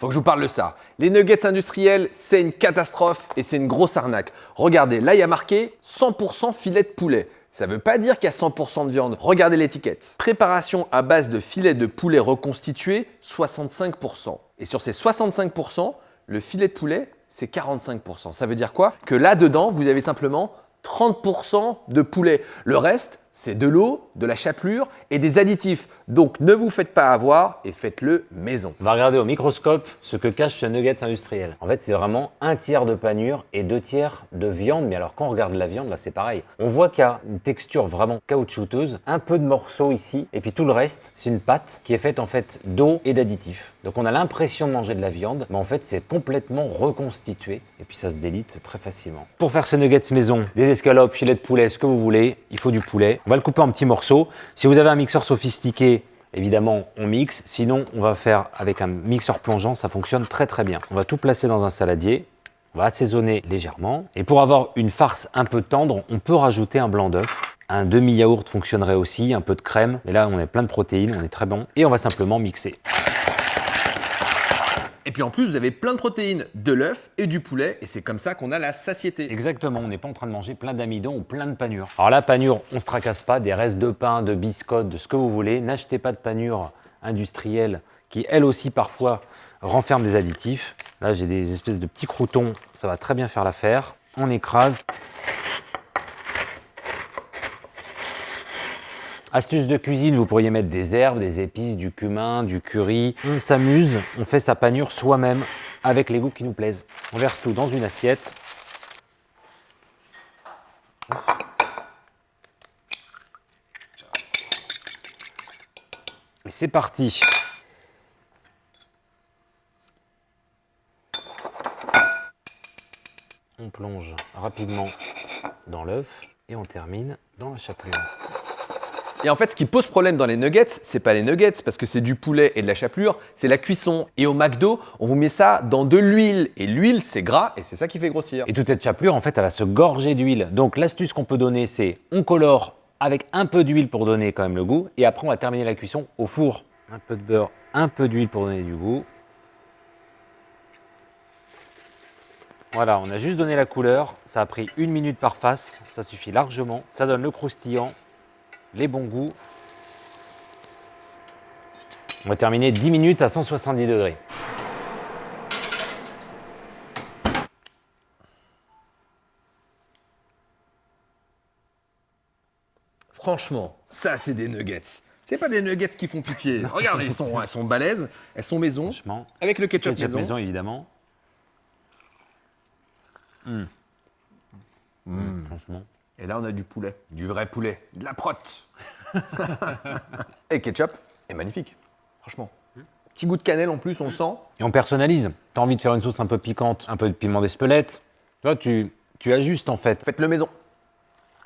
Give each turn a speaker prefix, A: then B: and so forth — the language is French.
A: faut que je vous parle de ça. Les nuggets industriels, c'est une catastrophe et c'est une grosse arnaque. Regardez, là, il y a marqué 100% filet de poulet. Ça ne veut pas dire qu'il y a 100% de viande. Regardez l'étiquette. Préparation à base de filet de poulet reconstitué, 65%. Et sur ces 65%, le filet de poulet, c'est 45%. Ça veut dire quoi? Que là-dedans, vous avez simplement 30% de poulet. Le reste, c'est de l'eau, de la chapelure et des additifs. Donc, ne vous faites pas avoir et faites-le maison.
B: On va regarder au microscope ce que cache ce nuggets industriel. En fait, c'est vraiment un tiers de panure et 2 tiers de viande. Mais alors, quand on regarde la viande, là, c'est pareil. On voit qu'il y a une texture vraiment caoutchouteuse, un peu de morceaux ici, et puis tout le reste, c'est une pâte qui est faite en fait d'eau et d'additifs. Donc, on a l'impression de manger de la viande, mais en fait, c'est complètement reconstitué. Et puis, ça se délite très facilement. Pour faire ces nuggets maison, des escalopes, filets de poulet, ce que vous voulez, il faut du poulet. On va le couper en petits morceaux. Si vous avez un mixeur sophistiqué, évidemment, on mixe. Sinon, on va faire avec un mixeur plongeant. Ça fonctionne très très bien. On va tout placer dans un saladier. On va assaisonner légèrement. Et pour avoir une farce un peu tendre, on peut rajouter un blanc d'œuf. Un demi-yaourt fonctionnerait aussi, un peu de crème. Mais là, on a plein de protéines, on est très bon. Et on va simplement mixer.
A: Et puis en plus, vous avez plein de protéines, de l'œuf et du poulet, et c'est comme ça qu'on a la satiété.
B: Exactement, on n'est pas en train de manger plein d'amidon ou plein de panure. Alors la panure, on ne se tracasse pas, des restes de pain, de biscottes, de ce que vous voulez. N'achetez pas de panure industrielle qui, elle aussi, parfois, renferme des additifs. Là, j'ai des espèces de petits croûtons, ça va très bien faire l'affaire. On écrase. Astuce de cuisine, vous pourriez mettre des herbes, des épices, du cumin, du curry. On s'amuse, on fait sa panure soi-même avec les goûts qui nous plaisent. On verse tout dans une assiette. Et c'est parti. On plonge rapidement dans l'œuf et on termine dans la chapelure.
A: Et en fait, ce qui pose problème dans les nuggets, c'est pas les nuggets parce que c'est du poulet et de la chapelure, c'est la cuisson. Et au McDo, on vous met ça dans de l'huile. Et l'huile, c'est gras et c'est ça qui fait grossir.
B: Et toute cette chapelure, en fait, elle va se gorger d'huile. Donc l'astuce qu'on peut donner, c'est on colore avec un peu d'huile pour donner quand même le goût. Et après, on va terminer la cuisson au four. Un peu de beurre, un peu d'huile pour donner du goût. Voilà, on a juste donné la couleur. Ça a pris 1 minute par face. Ça suffit largement. Ça donne le croustillant, les bons goûts. On va terminer 10 minutes à 170 degrés.
A: Franchement, ça, c'est des nuggets. C'est pas des nuggets qui font pitié. Regardez, elles sont balèzes, elles sont maison,
B: Franchement,
A: avec le ketchup,
B: ketchup
A: maison.
B: maison évidemment. Franchement.
A: Et là, on a du poulet, du vrai poulet, de la prote. Et le ketchup est magnifique, franchement. Petit goût de cannelle en plus, on le sent.
B: Et on personnalise. Tu as envie de faire une sauce un peu piquante, un peu de piment d'Espelette. Toi, tu ajustes en fait.
A: Faites-le maison.